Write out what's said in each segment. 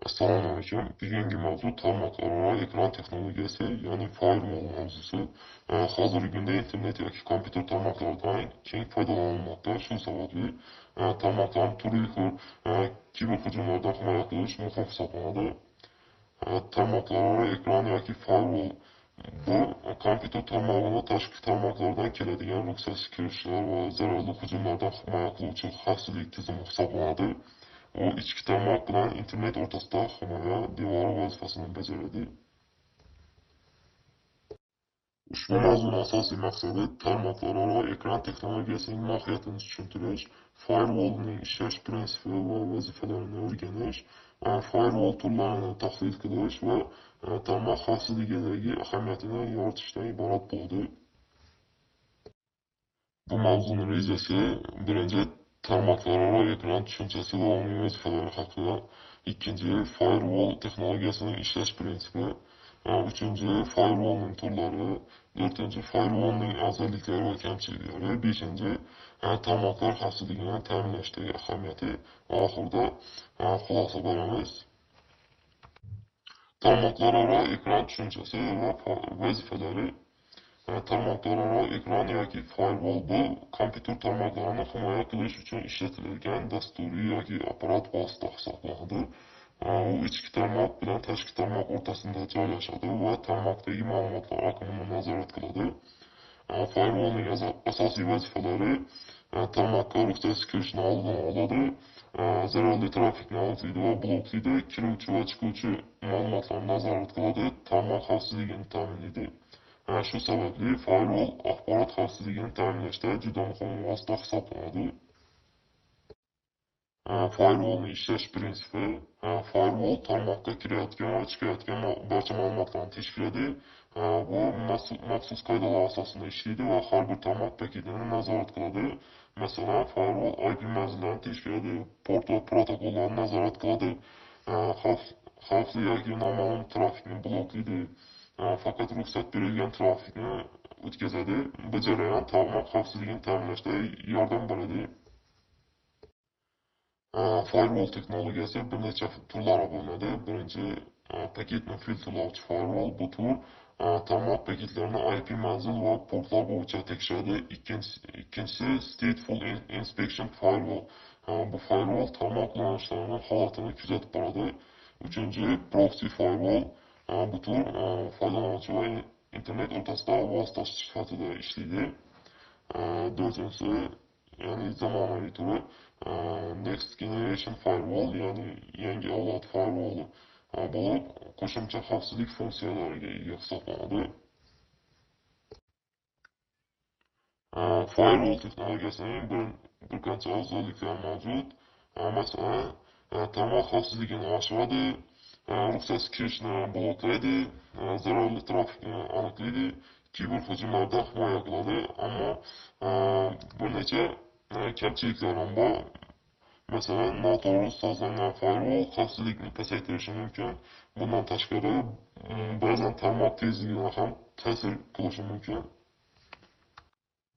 Assalomu alaykum. Bugungi mavzu tarmoqlararo ekran texnologiyasi, ya'ni firewall mavzusi. Hozirgi kunda internet yoki kompyuter tarmoqlaridan keng foydalanilmoqda. Shu sababli tarmoqlarni turli xil kiberhujumlardan himoya qilish muhim hisoblanadi. Tarmoqlararo ekran yoki firewall bu kompyuter tarmog'i va tashqi tarmoqlardan keladigan ruxsatsiz kirishlar va zararli hujumlardan himoya qiluvchi xavfsizlik tizimi hisoblanadi. U ichki tarmoq bilan internet o'rtasida himoya devori vazifasini bajaradi. Ushbu mavzuning asosiy maqsadi tarmoqlararo ekran texnologiyasining mohiyatini tushuntirish, firewallning ishlash prinsipi va vazifalarini o'rganish, firewall turlarini tahlil qilish va tarmoq xavfsizligidagi ahamiyatini yoritishdan iborat bo'ldi. Bu mavzuning rejasi birinchi tarmoqlararo ekran tushunchasi va uning vazifalari haqida, ikkinchi firewall texnologiyasining ishlash prinsipi, uchinchi firewallning turlari, to'rtinchi firewallning afzalliklari va kamchiliklari, beshinchi tarmoqlar xavfsizligini ta'minlashdagi ahamiyati va oxirida xulosa beramiz. Tarmoqlararo ekran tushunchasi va vazifalari. Tarmoqlararo ekran yoki firewall bu kompyuter tarmoqlarini himoya qilish uchun ishlatiladigan dasturiy yoki apparat vosita hisoblanadi. U ichki tarmoq bilan tashqi tarmoq o'rtasida joylashadi va tarmoqdagi ma'lumotlar oqimini nazorat qiladi. Firewallning asosiy vazifalari tarmoqqa ruxsatsiz kirishni oldini oladi, zararli trafikni aniqlaydi va bloklaydi, kiruvchi va chiquvchi ma'lumotlarni nazorat qiladi, tarmoq xavfsizligini ta'minlaydi. Shu sababli firewall axborot xavfsizligini ta'minlashda juda muhim vosita hisoblanadi. Firewallning ishlash prinsipi. Firewall tarmoqqa kirayotgan va chiqayotgan barcha ma'lumotlarni teshiklaydi. Bu maxsus qoidalar asosida ishlaydi va har bir tarmoq paketini nazorat qiladi. Masalan, firewall IP manzillarini teshiklaydi, port va protokollarni nazorat qiladi, xavfli yoki noma'lum trafikni bloklaydi, faqat ruxsat berilgan trafikni o'tkazadi. Bu jarayon tarmoq xavfsizligini ta'minlashda yordam beradi. Firewall texnologiyasi bir necha turlarga bo'linadi. Birinchi paketni filtrlovchi firewall. Bu tur tarmoq paketlarini IP manzil va portlar bo'yicha tekshiradi. Ikkinchisi stateful inspection firewall. Bu firewall tarmoq ulanishlarinin holatini kuzatib boradi. Uchinchi proxy firewall. Bu tur foydalanuvchi va internet o'rtasida vositachi sifatida ishlaydi. To'rtinchisi, ya'ni zamonaviy turi Next Generation Firewall, ya'ni yangi avlod firewall bo'lib, qo'shimcha xavfsizlik funksiyalariga ega hisoblanadi. Firewall texnologiyasining bir qancha afzalliklari mavjud. Masalan, tarmoq xavfsizligini oshiradi, ruxsatsiz kirishni bloklaydi, zararli trafikni aniqlaydi, kiberhujumlardan himoya qiladi. Ammo bir necha kamchiliklari ham bor. Masalan, noto'g'ri sozlangan firewall xavfsizlikni pasaytirishi mumkin. Bundan tashqari, ba'zan tarmoq tezligini ham ta'sir qilishi mumkin.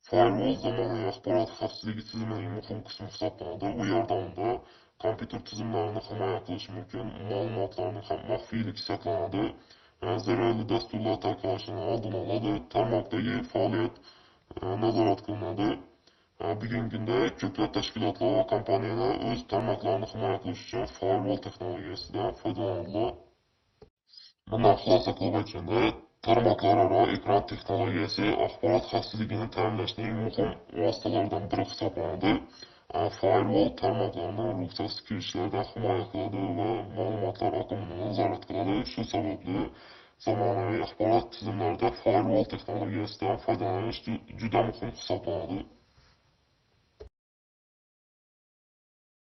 Firewall zamonaviy axborot xavfsizligi tizimining muhim qismi hisoblanadi. U yordamida kompyuter tizimlarini himoya qilish mumkin, ma'lumotlarning ham maxfiyligi saqlanadi, zararli dasturlar tarqalishini oldini oladi, tarmoqdagi faoliyat nazorat qilinadi. Bugungi kunda ko'plab tashkilotlar va kompaniyalar o'z tarmoqlarini himoya qilish uchun firewall texnologiyasidan foydalanadi. Bundan xulosa qilib aytganda, tarmoqlararo ekran texnologiyasi axborot xavfsizligini ta'minlashning muhim vositalaridan biri hisoblanadi. Firewall tarmoqlarni ruxsatsiz kirishlardan himoya qiladi va ma'lumotlar oqimini nazorat qiladi. Shu sababli zamonaviy axborot tizimlarida firewall texnologiyasidan foydalanish juda muhim hisoblanadi.